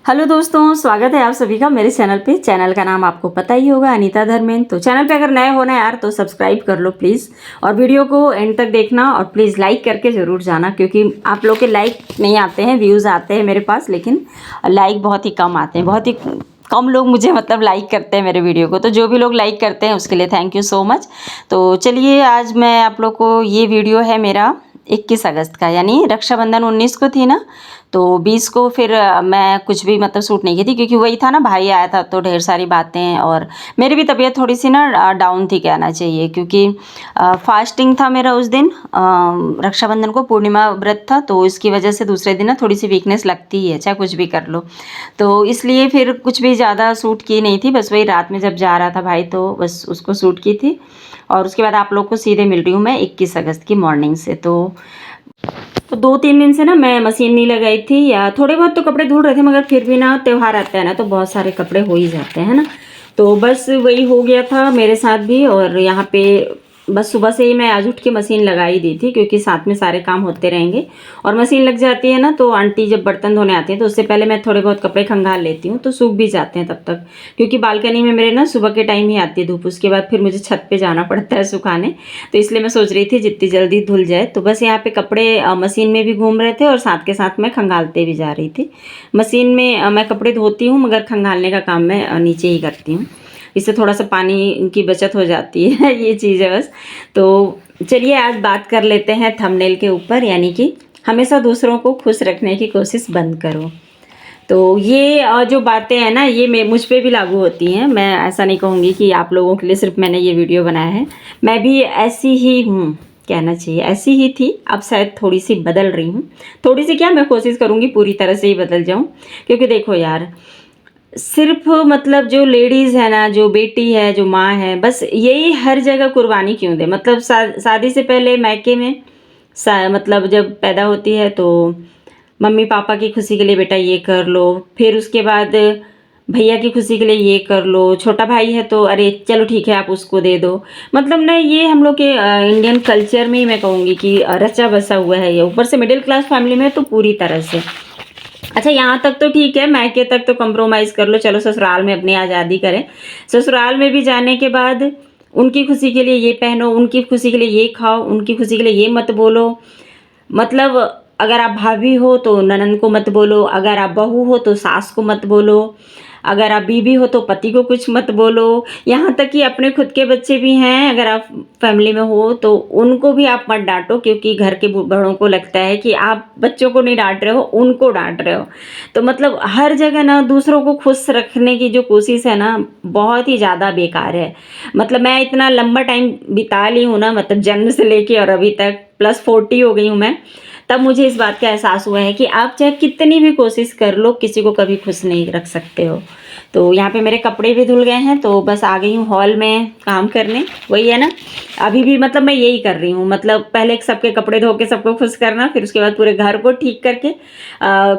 Hello दोस्तों, स्वागत है आप सभी का मेरे चैनल पे। चैनल का नाम आपको पता ही होगा, अनीता धर्मेंद्र। तो चैनल पे अगर नए हो ना यार तो सब्सक्राइब कर लो प्लीज़, और वीडियो को एंड तक देखना, और प्लीज़ लाइक करके ज़रूर जाना, क्योंकि आप लोग के लाइक नहीं आते हैं, व्यूज़ आते हैं मेरे पास, लेकिन लाइक बहुत ही कम आते हैं। बहुत ही कम लोग मुझे मतलब लाइक करते हैं मेरे वीडियो को। तो जो भी लोग लाइक करते हैं उसके लिए थैंक यू सो मच। तो चलिए, आज मैं आप लोग को, ये वीडियो है मेरा 21 अगस्त का, यानी रक्षाबंधन 19 को थी ना, तो 20 को फिर मैं कुछ भी मतलब शूट नहीं की थी, क्योंकि वही था ना, भाई आया था तो ढेर सारी बातें, और मेरी भी तबीयत थोड़ी सी ना डाउन थी कहना चाहिए, क्योंकि फास्टिंग था मेरा उस दिन। रक्षाबंधन को पूर्णिमा व्रत था, तो इसकी वजह से दूसरे दिन ना थोड़ी सी वीकनेस लगती ही है, चाहे कुछ भी कर लो। तो इसलिए फिर कुछ भी ज़्यादा शूट की नहीं थी, बस वही रात में जब जा रहा था भाई तो बस उसको शूट की थी। और उसके बाद आप लोग को सीधे मिल रही हूँ मैं 21 अगस्त की मॉर्निंग से। तो 2-3 दिन से ना मैं मशीन नहीं लगाई थी, या थोड़े बहुत तो कपड़े धुल रहे थे, मगर फिर भी ना त्यौहार आता है ना तो बहुत सारे कपड़े हो ही जाते हैं ना। तो बस वही हो गया था मेरे साथ भी। और यहाँ पे बस सुबह से ही मैं आज उठ के मशीन लगा ही दी थी, क्योंकि साथ में सारे काम होते रहेंगे। और मशीन लग जाती है ना तो आंटी जब बर्तन धोने आती हैं तो उससे पहले मैं थोड़े बहुत कपड़े खंगाल लेती हूँ, तो सूख भी जाते हैं तब तक, क्योंकि बालकनी में मेरे ना सुबह के टाइम ही आती है धूप, उसके बाद फिर मुझे छत पे जाना पड़ता है सुखाने। तो इसलिए मैं सोच रही थी जितनी जल्दी धुल जाए। तो बस यहाँ पे कपड़े मशीन में भी घूम रहे थे, और साथ के साथ मैं खंगालते भी जा रही थी। मशीन में मैं कपड़े धोती हूँ, मगर खंगालने का काम मैं नीचे ही करती हूँ। इससे थोड़ा सा पानी की बचत हो जाती है ये चीज़ है बस। तो चलिए, आज बात कर लेते हैं थंबनेल के ऊपर, यानी कि हमेशा दूसरों को खुश रखने की कोशिश बंद करो। तो ये जो बातें हैं ना, ये मुझ पे भी लागू होती हैं। मैं ऐसा नहीं कहूँगी कि आप लोगों के लिए सिर्फ मैंने ये वीडियो बनाया है, मैं भी ऐसी ही हूँ, कहना चाहिए ऐसी ही थी। अब शायद थोड़ी सी बदल रही हूँ, थोड़ी सी क्या, मैं कोशिश करूँगी पूरी तरह से ही बदल जाऊँ। क्योंकि देखो यार, सिर्फ मतलब जो लेडीज़ है ना, जो बेटी है, जो माँ है, बस यही हर जगह कुर्बानी क्यों दे। मतलब शादी से पहले मायके में मतलब जब पैदा होती है तो मम्मी पापा की खुशी के लिए बेटा ये कर लो, फिर उसके बाद भैया की खुशी के लिए ये कर लो, छोटा भाई है तो अरे चलो ठीक है आप उसको दे दो। मतलब ना, ये हम लोग के इंडियन कल्चर में ही मैं कहूँगी कि रचा बसा हुआ है ये। ऊपर से मिडिल क्लास फैमिली में तो पूरी तरह से। अच्छा, यहाँ तक तो ठीक है, मायके तक तो कंप्रोमाइज़ कर लो, चलो ससुराल में अपनी आज़ादी करें। ससुराल में भी जाने के बाद उनकी खुशी के लिए ये पहनो, उनकी खुशी के लिए ये खाओ, उनकी खुशी के लिए ये मत बोलो। मतलब अगर आप भाभी हो तो ननंद को मत बोलो, अगर आप बहू हो तो सास को मत बोलो, अगर आप बीवी हो तो पति को कुछ मत बोलो। यहाँ तक कि अपने खुद के बच्चे भी हैं, अगर आप फैमिली में हो तो उनको भी आप मत डांटो, क्योंकि घर के बड़ों को लगता है कि आप बच्चों को नहीं डांट रहे हो, उनको डांट रहे हो। तो मतलब हर जगह ना दूसरों को खुश रखने की जो कोशिश है ना, बहुत ही ज़्यादा बेकार है। मतलब मैं इतना लंबा टाइम बिता ली हूँ ना, मतलब जन्म से लेके और अभी तक +40 हो गई हूँ मैं, तब मुझे इस बात का एहसास हुआ है कि आप चाहे कितनी भी कोशिश कर लो, किसी को कभी खुश नहीं रख सकते हो। तो यहाँ पे मेरे कपड़े भी धुल गए हैं, तो बस आ गई हूँ हॉल में काम करने। वही है ना, अभी भी मतलब मैं यही कर रही हूँ। मतलब पहले सबके कपड़े धो के सबको खुश करना, फिर उसके बाद पूरे घर को ठीक करके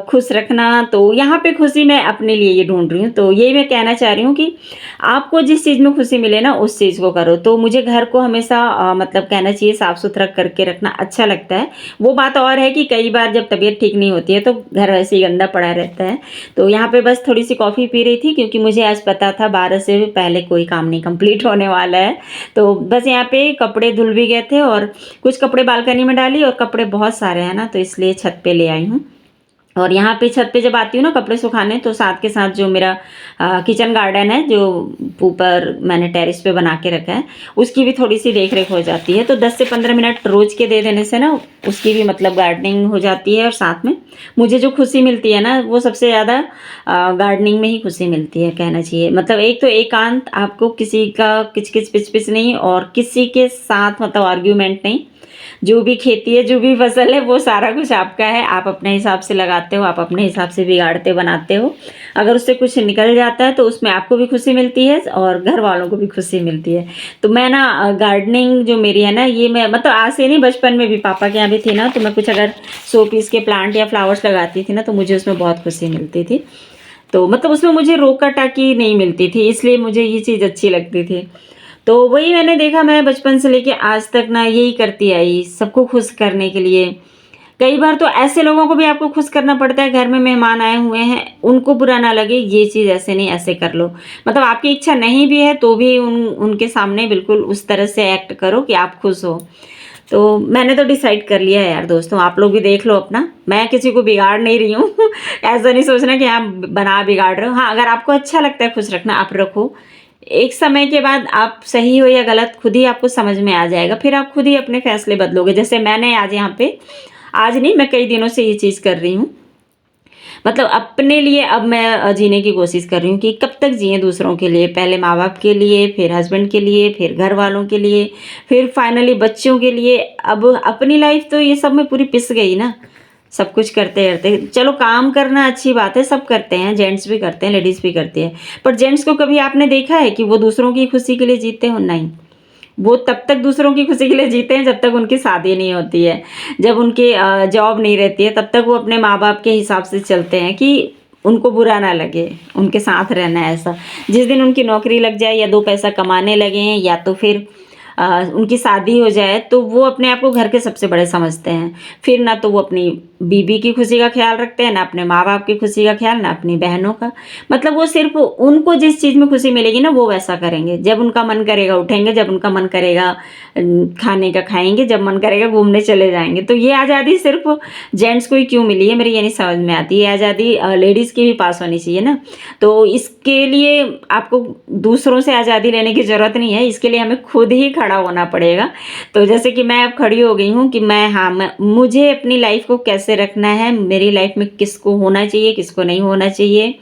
खुश रखना। तो यहाँ पे खुशी मैं अपने लिए ये ढूंढ रही हूँ। तो यही मैं कहना चाह रही हूँ कि आपको जिस चीज़ में खुशी मिले ना, उस चीज़ को करो। तो मुझे घर को हमेशा मतलब कहना चाहिए साफ़ सुथरा करके रखना अच्छा लगता है। वो बात और है कि कई बार जब तबीयत ठीक नहीं होती है तो घर वैसे ही गंदा पड़ा रहता है। तो यहाँ पे बस थोड़ी सी कॉफ़ी पी रही थी, क्योंकि मुझे आज पता था 12 से पहले कोई काम नहीं कंप्लीट होने वाला है। तो बस यहाँ पे कपड़े धुल भी गए थे, और कुछ कपड़े बालकनी में डाली, और कपड़े बहुत सारे हैं ना, तो इसलिए छत पे ले आई हूँ। और यहाँ पे छत पे जब आती हूँ ना कपड़े सुखाने, तो साथ के साथ जो मेरा किचन गार्डन है, जो ऊपर मैंने टेरेस पे बना के रखा है, उसकी भी थोड़ी सी देख रेख हो जाती है। तो 10 से 15 मिनट रोज के दे देने से ना उसकी भी मतलब गार्डनिंग हो जाती है। और साथ में मुझे जो खुशी मिलती है ना, वो सबसे ज़्यादा गार्डनिंग में ही खुशी मिलती है, कहना चाहिए। मतलब एक तो एकांत, आपको किसी का किचकिच पिच नहीं, और किसी के साथ मतलब आर्ग्यूमेंट नहीं। जो भी खेती है, जो भी फसल है, वो सारा कुछ आपका है। आप अपने हिसाब से लगाते हो, आप अपने हिसाब से बिगाड़ते बनाते हो। अगर उससे कुछ निकल जाता है तो उसमें आपको भी खुशी मिलती है, और घर वालों को भी खुशी मिलती है। तो मैं ना गार्डनिंग जो मेरी है ना, ये मैं मतलब आज से नहीं, बचपन में भी पापा के यहाँ भी थी ना, तो मैं कुछ अगर शो पीस के प्लांट या फ्लावर्स लगाती थी ना, तो मुझे उसमें बहुत खुशी मिलती थी। तो मतलब उसमें मुझे रोका टाकी नहीं मिलती थी, इसलिए मुझे ये चीज़ अच्छी लगती थी। तो वही मैंने देखा, मैं बचपन से लेके आज तक ना यही करती आई, सबको खुश करने के लिए कई बार तो ऐसे लोगों को भी आपको खुश करना पड़ता है, घर में मेहमान आए हुए हैं, उनको बुरा ना लगे, ये चीज़ ऐसे नहीं, ऐसे कर लो। मतलब आपकी इच्छा नहीं भी है तो भी उनके सामने बिल्कुल उस तरह से एक्ट करो कि आप खुश हो। तो मैंने तो डिसाइड कर लिया है यार दोस्तों, आप लोग भी देख लो अपना, मैं किसी को बिगाड़ नहीं रही हूँ ऐसा नहीं सोचना कि हाँ बना बिगाड़ रहे हो। हाँ, अगर आपको अच्छा लगता है खुश रखना, आप रखो। एक समय के बाद आप सही हो या गलत खुद ही आपको समझ में आ जाएगा, फिर आप खुद ही अपने फैसले बदलोगे। जैसे मैंने आज यहाँ पे, आज नहीं, मैं कई दिनों से ये चीज़ कर रही हूँ। मतलब अपने लिए अब मैं जीने की कोशिश कर रही हूँ कि कब तक जिए दूसरों के लिए, पहले माँ बाप के लिए, फिर हस्बैंड के लिए, फिर घर वालों के लिए, फिर फाइनली बच्चों के लिए। अब अपनी लाइफ तो ये सब में पूरी पिस गई ना, सब कुछ करते करते। चलो काम करना अच्छी बात है, सब करते हैं, जेंट्स भी करते हैं, लेडीज़ भी करती है, पर जेंट्स को कभी आपने देखा है कि वो दूसरों की खुशी के लिए जीते हो? नहीं, वो तब तक दूसरों की खुशी के लिए जीते हैं जब तक उनकी शादी नहीं होती है, जब उनकी जॉब नहीं रहती है, तब तक वो अपने माँ बाप के हिसाब से चलते हैं कि उनको बुरा ना लगे, उनके साथ रहना है ऐसा। जिस दिन उनकी नौकरी लग जाए या 2 पैसा कमाने लगे हैं या तो फिर उनकी शादी हो जाए तो वो अपने आप को घर के सबसे बड़े समझते हैं। फिर ना तो वो अपनी बीवी की खुशी का ख्याल रखते हैं, ना अपने माँ बाप की खुशी का ख्याल, ना अपनी बहनों का। मतलब वो सिर्फ उनको जिस चीज़ में खुशी मिलेगी ना वो वैसा करेंगे। जब उनका मन करेगा उठेंगे, जब उनका मन करेगा खाने का खाएंगे, जब मन करेगा घूमने चले जाएंगे। तो ये आज़ादी सिर्फ जेंट्स को ही क्यों मिली है, मेरी ये नहीं समझ में आती। ये आज़ादी लेडीज़ की भी पास होनी चाहिए ना। तो इसके लिए आपको दूसरों से आज़ादी लेने की ज़रूरत नहीं है, इसके लिए हमें खुद ही खड़ा होना पड़ेगा। तो जैसे कि मैं अब खड़ी हो गई हूँ कि मैं मुझे अपनी लाइफ को कैसे रखना है, मेरी लाइफ में किसको होना चाहिए, किसको नहीं होना चाहिए,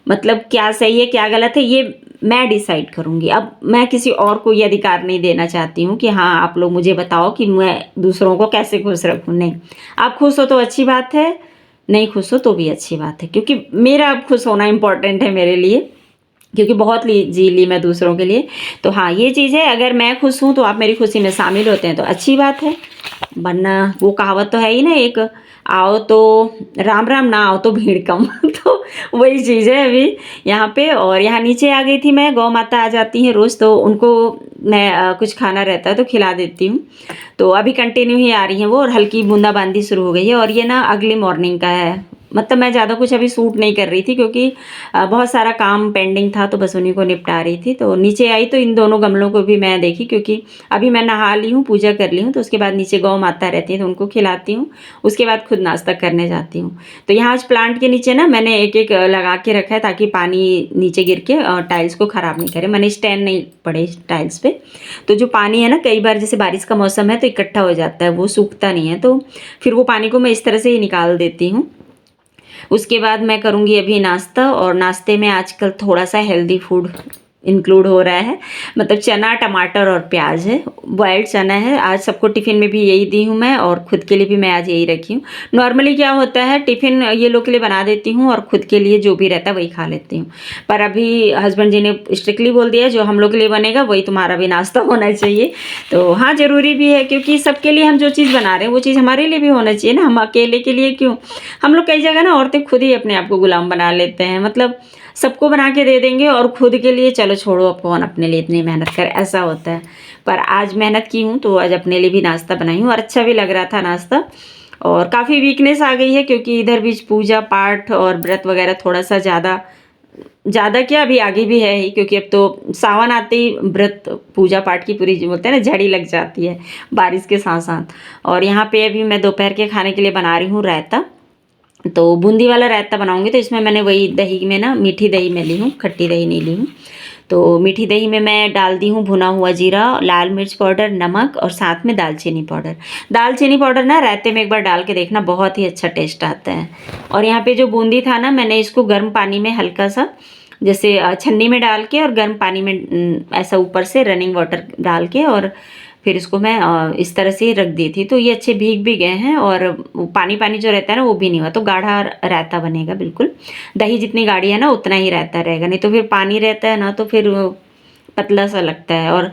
मतलब क्या सही है क्या गलत है, ये मैं डिसाइड करूँगी। अब मैं किसी और को ये अधिकार नहीं देना चाहती हूँ कि हाँ आप लोग मुझे बताओ कि मैं दूसरों को कैसे खुश रखूँ। नहीं, आप खुश हो तो अच्छी बात है, नहीं खुश हो तो भी अच्छी बात है, क्योंकि मेरा अब खुश होना इम्पोर्टेंट है मेरे लिए, क्योंकि बहुत जी ली मैं दूसरों के लिए। तो हाँ, ये चीज़ है, अगर मैं खुश हूँ तो आप मेरी खुशी में शामिल होते हैं तो अच्छी बात है, वरना वो कहावत तो है ही ना एक, आओ तो राम राम, ना आओ तो भीड़ कम तो वही चीज़ है अभी यहाँ पे। और यहाँ नीचे आ गई थी मैं, गौ माता आ जाती हैं रोज़, तो उनको मैं कुछ खाना रहता है तो खिला देती हूँ। तो अभी कंटिन्यू ही आ रही हैं वो, और हल्की बूंदाबांदी शुरू हो गई है। और ये ना अगली मॉर्निंग का है, मतलब मैं ज़्यादा कुछ अभी शूट नहीं कर रही थी क्योंकि बहुत सारा काम पेंडिंग था, तो बस उन्हीं को निपटा रही थी। तो नीचे आई तो इन दोनों गमलों को भी मैं देखी, क्योंकि अभी मैं नहा ली हूँ, पूजा कर ली हूँ, तो उसके बाद नीचे गौ माता रहती है तो उनको खिलाती हूँ, उसके बाद खुद नाश्ता करने जाती हूँ। तो यहाँ आज प्लांट के नीचे ना मैंने एक एक लगा के रखा है ताकि पानी नीचे गिर के टाइल्स को ख़राब नहीं करे, मैंने स्टैंड नहीं पड़े टाइल्स पे। तो जो पानी है ना, कई बार जैसे बारिश का मौसम है तो इकट्ठा हो जाता है, वो सूखता नहीं है, तो फिर वो पानी को मैं इस तरह से ही निकाल देती हूँ। उसके बाद मैं करूँगी अभी नाश्ता, और नाश्ते में आजकल थोड़ा सा हेल्दी फूड इंक्लूड हो रहा है, मतलब चना, टमाटर और प्याज है, बॉइल्ड चना है। आज सबको टिफ़िन में भी यही दी हूँ मैं, और खुद के लिए भी मैं आज यही रखी हूँ। नॉर्मली क्या होता है, टिफ़िन ये लोग के लिए बना देती हूँ और खुद के लिए जो भी रहता है वही खा लेती हूँ। पर अभी हस्बैंड जी ने स्ट्रिक्टली बोल दिया जो हम लोग के लिए बनेगा वही तुम्हारा भी नाश्ता होना चाहिए। तो हाँ, ज़रूरी भी है, क्योंकि सबके लिए हम जो चीज़ बना रहे हैं वो चीज़ हमारे लिए भी होना चाहिए ना, हम अकेले के लिए क्यों। हम लोग कई जगह ना औरतें खुद ही अपने आप को गुलाम बना लेते हैं, मतलब सबको बना के दे देंगे और खुद के लिए चलो छोड़ो, अब कौन अपने लिए इतनी मेहनत करे, ऐसा होता है। पर आज मेहनत की हूँ तो आज अपने लिए भी नाश्ता बनाई हूँ, और अच्छा भी लग रहा था नाश्ता। और काफ़ी वीकनेस आ गई है क्योंकि इधर बीच पूजा पाठ और व्रत वगैरह थोड़ा सा ज़्यादा ज़्यादा क्या, अभी आगे भी है ही, क्योंकि अब तो सावन आते ही व्रत पूजा पाठ की पूरी बोलते हैं ना झड़ी लग जाती है बारिश के साथ साथ। और यहाँ पे अभी मैं दोपहर के खाने के लिए बना रही हूँ रायता। तो बूंदी वाला रायता बनाऊंगी, तो इसमें मैंने वही दही में ना, मीठी दही में ली हूँ, खट्टी दही नहीं ली हूँ। तो मीठी दही में मैं डाल दी हूँ भुना हुआ जीरा, लाल मिर्च पाउडर, नमक, और साथ में दालचीनी पाउडर। दालचीनी पाउडर ना रायते में एक बार डाल के देखना, बहुत ही अच्छा टेस्ट आता है। और यहाँ पे जो बूंदी था ना, मैंने इसको गर्म पानी में हल्का सा जैसे छन्नी में डाल के और गर्म पानी में ऐसा ऊपर से रनिंग वाटर डाल के, और फिर इसको मैं इस तरह से रख दी थी। तो ये अच्छे भीग भी गए हैं, और पानी पानी जो रहता है ना वो भी नहीं हुआ, तो गाढ़ा रायता बनेगा बिल्कुल। दही जितनी गाढ़ी है ना उतना ही रायता रहेगा, नहीं तो फिर पानी रहता है ना तो फिर पतला सा लगता है। और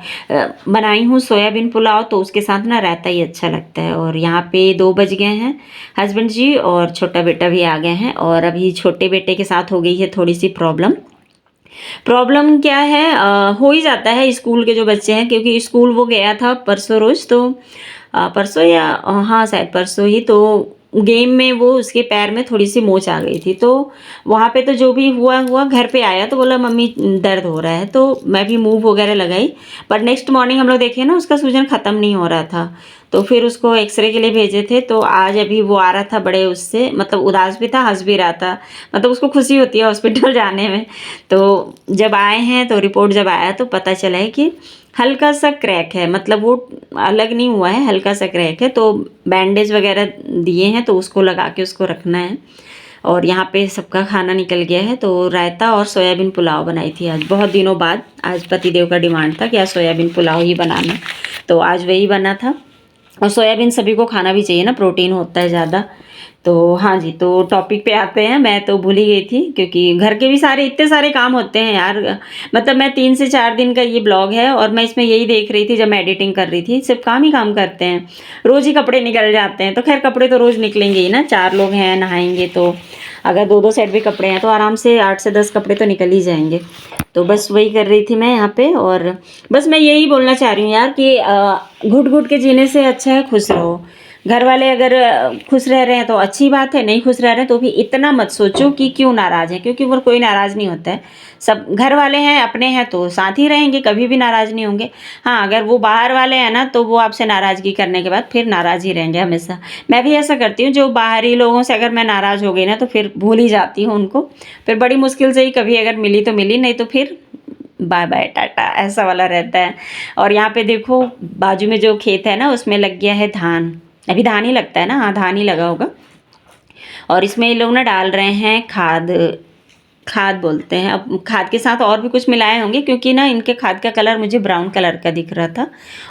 बनाई हूँ सोयाबीन पुलाव, तो उसके साथ ना रायता ही अच्छा लगता है। और यहाँ पे 2 बज गए हैं, हस्बैंड जी और छोटा बेटा भी आ गए हैं। और अभी छोटे बेटे के साथ हो गई है थोड़ी सी प्रॉब्लम क्या है, हो ही जाता है स्कूल के जो बच्चे हैं, क्योंकि स्कूल वो गया था परसों रोज़, तो परसों या हाँ शायद परसों ही, तो गेम में वो उसके पैर में थोड़ी सी मोच आ गई थी। तो वहाँ पे तो जो भी हुआ घर पे आया तो बोला मम्मी दर्द हो रहा है, तो मैं भी मूव वगैरह लगाई। पर नेक्स्ट मॉर्निंग हम लोग देखे ना उसका सूजन ख़त्म नहीं हो रहा था, तो फिर उसको एक्सरे के लिए भेजे थे। तो आज अभी वो आ रहा था बड़े उससे, मतलब उदास भी था, हंस भी रहा था, मतलब उसको खुशी होती है हॉस्पिटल जाने में। तो जब आए हैं तो रिपोर्ट जब आया तो पता चला है कि हल्का सा क्रैक है, मतलब वो अलग नहीं हुआ है, हल्का सा क्रैक है। तो बैंडेज वगैरह दिए हैं तो उसको लगा के उसको रखना है। और यहाँ पे सबका खाना निकल गया है, तो रायता और सोयाबीन पुलाव बनाई थी आज, बहुत दिनों बाद। आज पतिदेव का डिमांड था कि आज सोयाबीन पुलाव ही बनाना, तो आज वही बना था। और सोयाबीन सभी को खाना भी चाहिए ना, प्रोटीन होता है ज़्यादा। तो हाँ जी, तो टॉपिक पे आते हैं। मैं तो भूल ही गई थी क्योंकि घर के भी सारे इतने सारे काम होते हैं यार। मतलब मैं 3 से 4 दिन का ये ब्लॉग है और मैं इसमें यही देख रही थी जब मैं एडिटिंग कर रही थी, सिर्फ काम ही काम करते हैं। रोज़ ही कपड़े निकल जाते हैं, तो खैर कपड़े तो रोज़ निकलेंगे ही ना, 4 लोग हैं नहाएंगे तो अगर 2-2 सेट भी कपड़े हैं तो आराम से 8 से 10 कपड़े तो निकल ही जाएंगे। तो बस वही कर रही थी मैं यहाँ पे। और बस मैं यही बोलना चाह रही हूँ यार कि घुट घुट के जीने से अच्छा है खुश रहो। घर वाले अगर खुश रह रहे हैं तो अच्छी बात है, नहीं खुश रह रहे हैं तो भी इतना मत सोचो कि क्यों नाराज़ हैं, क्योंकि वो कोई नाराज़ नहीं होता है। सब घर वाले हैं, अपने हैं तो साथ ही रहेंगे, कभी भी नाराज़ नहीं होंगे। हाँ, अगर वो बाहर वाले हैं ना तो वो आपसे नाराज़गी करने के बाद फिर नाराज़ ही रहेंगे हमेशा। मैं भी ऐसा करती हूँ, जो बाहरी लोगों से अगर मैं नाराज़ हो गई ना तो फिर भूल ही जाती हूँ उनको। फिर बड़ी मुश्किल से ही कभी अगर मिली तो मिली, नहीं तो फिर बाय बाय टाटा, ऐसा वाला रहता है। और यहाँ पे देखो बाजू में जो खेत है ना उसमें लग गया है धान। अभी धान ही लगता है ना, हाँ धान ही लगा होगा। और इसमें ये लोग ना डाल रहे हैं खाद, खाद बोलते हैं। अब खाद के साथ और भी कुछ मिलाए होंगे क्योंकि ना इनके खाद का कलर मुझे ब्राउन कलर का दिख रहा था।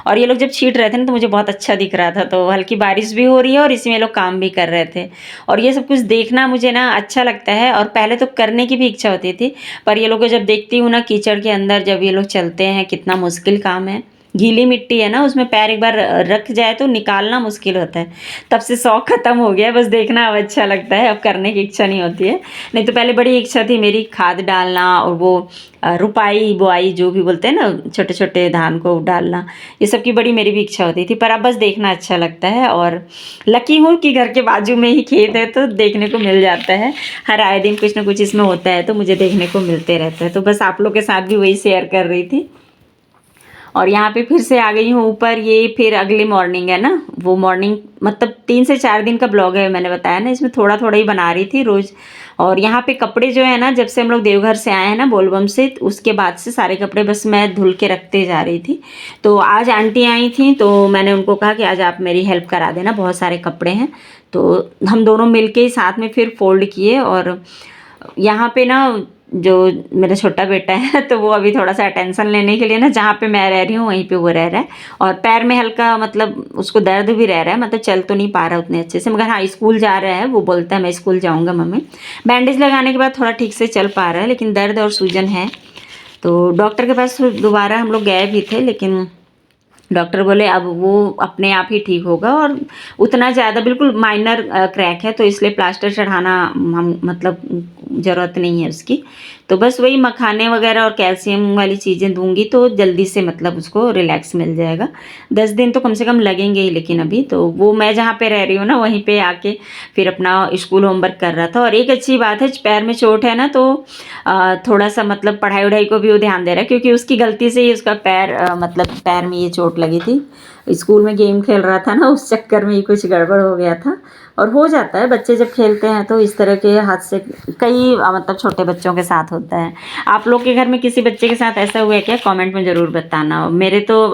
और ये लोग जब छींट रहे थे ना तो मुझे बहुत अच्छा दिख रहा था। तो हल्की बारिश भी हो रही है और इसमें ये लोग काम भी कर रहे थे। और ये सब कुछ देखना मुझे ना अच्छा लगता है, और पहले तो करने की भी इच्छा होती थी, पर ये लोग को जब देखती हूँ ना कीचड़ के अंदर जब ये लोग चलते हैं, कितना मुश्किल काम है। गीली मिट्टी है ना, उसमें पैर एक बार रख जाए तो निकालना मुश्किल होता है। तब से शौक ख़त्म हो गया है, बस देखना अब अच्छा लगता है, अब करने की इच्छा नहीं होती है। नहीं तो पहले बड़ी इच्छा थी मेरी खाद डालना और वो रुपाई बुआई जो भी बोलते हैं ना, छोटे छोटे धान को डालना, ये सब की बड़ी मेरी भी इच्छा होती थी। पर अब बस देखना अच्छा लगता है। और लकी हूँ कि घर के बाजू में ही खेत है तो देखने को मिल जाता है। हर आए दिन कुछ ना कुछ इसमें होता है तो मुझे देखने को मिलते रहता है। तो बस आप लोग के साथ भी वही शेयर कर रही थी। और यहाँ पे फिर से आ गई हूँ ऊपर। ये फिर अगली मॉर्निंग है ना, वो मॉर्निंग मतलब 3 से 4 दिन का ब्लॉग है, मैंने बताया ना, इसमें थोड़ा थोड़ा ही बना रही थी रोज़। और यहाँ पे कपड़े जो है ना, जब से हम लोग देवघर से आए हैं ना बोलबम से, उसके बाद से सारे कपड़े बस मैं धुल के रखते जा रही थी। तो आज आंटी आई थी तो मैंने उनको कहा कि आज आप मेरी हेल्प करा देना, बहुत सारे कपड़े हैं। तो हम दोनों मिलके ही साथ में फिर फोल्ड किए। और यहाँ पे ना जो मेरा छोटा बेटा है तो वो अभी थोड़ा सा अटेंशन लेने के लिए ना, जहाँ पे मैं रह रही हूँ वहीं पे वो रह रहा है। और पैर में हल्का मतलब उसको दर्द भी रह रहा है, मतलब चल तो नहीं पा रहा उतने अच्छे से, मगर हाँ स्कूल जा रहा है। वो बोलता है मैं स्कूल जाऊँगा मम्मी। बैंडेज लगाने के बाद थोड़ा ठीक से चल पा रहा है, लेकिन दर्द और सूजन है। तो डॉक्टर के पास दोबारा हम लोग गए भी थे, लेकिन डॉक्टर बोले अब वो अपने आप ही ठीक होगा, और उतना ज़्यादा बिल्कुल माइनर क्रैक है तो इसलिए प्लास्टर चढ़ाना हम मतलब ज़रूरत नहीं है उसकी। तो बस वही मखाने वगैरह और कैल्शियम वाली चीज़ें दूंगी तो जल्दी से मतलब उसको रिलैक्स मिल जाएगा। 10 दिन तो कम से कम लगेंगे ही, लेकिन अभी तो वो मैं जहाँ पे रह रही हूँ ना वहीं पे आके फिर अपना स्कूल होमवर्क कर रहा था। और एक अच्छी बात है, पैर में चोट है ना तो थोड़ा सा मतलब पढ़ाई वढ़ाई को भी वो ध्यान दे रहा है, क्योंकि उसकी गलती से ही उसका पैर मतलब पैर में ये चोट लगी थी। स्कूल में गेम खेल रहा था ना, उस चक्कर में ही कुछ गड़बड़ हो गया था। और हो जाता है, बच्चे जब खेलते हैं तो इस तरह के हादसे कई मतलब छोटे बच्चों के साथ होता है। आप लोग के घर में किसी बच्चे के साथ ऐसा हुआ है क्या? कमेंट में ज़रूर बताना। मेरे तो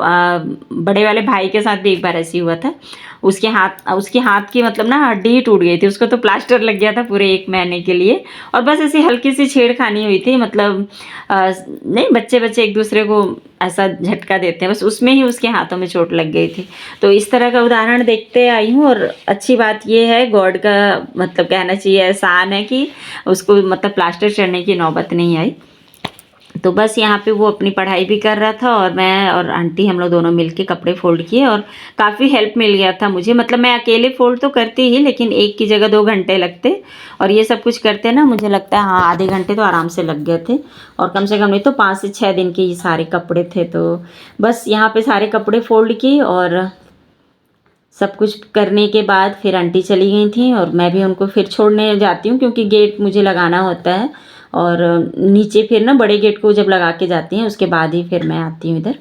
बड़े वाले भाई के साथ भी एक बार ऐसी हुआ था। उसके हाथ की मतलब ना हड्डी टूट गई थी, उसको तो प्लास्टर लग गया था पूरे 1 महीने के लिए। और बस ऐसी हल्की सी छेड़खानी हुई थी, मतलब नहीं, बच्चे बच्चे एक दूसरे को ऐसा झटका देते हैं, बस उसमें ही उसके हाथों में चोट लग गई थी। तो इस तरह का उदाहरण देखते आई हूँ। और अच्छी बात ये है, गॉड का मतलब कहना चाहिए एहसान है कि उसको मतलब प्लास्टर चढ़ने की नौबत नहीं आई। तो बस यहाँ पे वो अपनी पढ़ाई भी कर रहा था और मैं और आंटी हम लोग दोनों मिलके कपड़े फोल्ड किए, और काफ़ी हेल्प मिल गया था मुझे। मतलब मैं अकेले फोल्ड तो करती ही, लेकिन एक की जगह 2 घंटे लगते, और ये सब कुछ करते ना मुझे लगता है हाँ आधे घंटे तो आराम से लग गए थे। और कम से कम नहीं तो 5 से 6 दिन के ये सारे कपड़े थे। तो बस यहाँ पे सारे कपड़े फोल्ड किए और सब कुछ करने के बाद फिर आंटी चली गई थी और मैं भी उनको फिर छोड़ने जाती हूँ, क्योंकि गेट मुझे लगाना होता है और नीचे फिर ना बड़े गेट को जब लगा के जाती हैं उसके बाद ही फिर मैं आती हूँ इधर।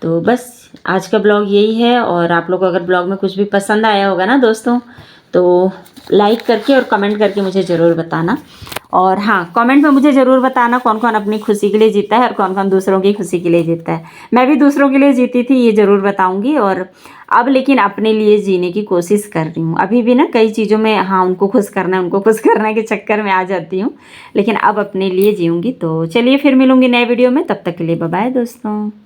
तो बस आज का ब्लॉग यही है। और आप लोग को अगर ब्लॉग में कुछ भी पसंद आया होगा ना दोस्तों, तो लाइक करके और कमेंट करके मुझे ज़रूर बताना। और हाँ, कमेंट में मुझे ज़रूर बताना कौन कौन अपनी खुशी के लिए जीता है और कौन कौन दूसरों की खुशी के लिए जीता है। मैं भी दूसरों के लिए जीती थी, ये ज़रूर बताऊंगी। और अब लेकिन अपने लिए जीने की कोशिश कर रही हूँ। अभी भी ना कई चीज़ों में हाँ उनको खुश करना है, उनको खुश करने के चक्कर में आ जाती हूँ, लेकिन अब अपने लिए जीऊँगी। तो चलिए फिर मिलूँगी नए वीडियो में, तब तक के लिए बाय बाय दोस्तों।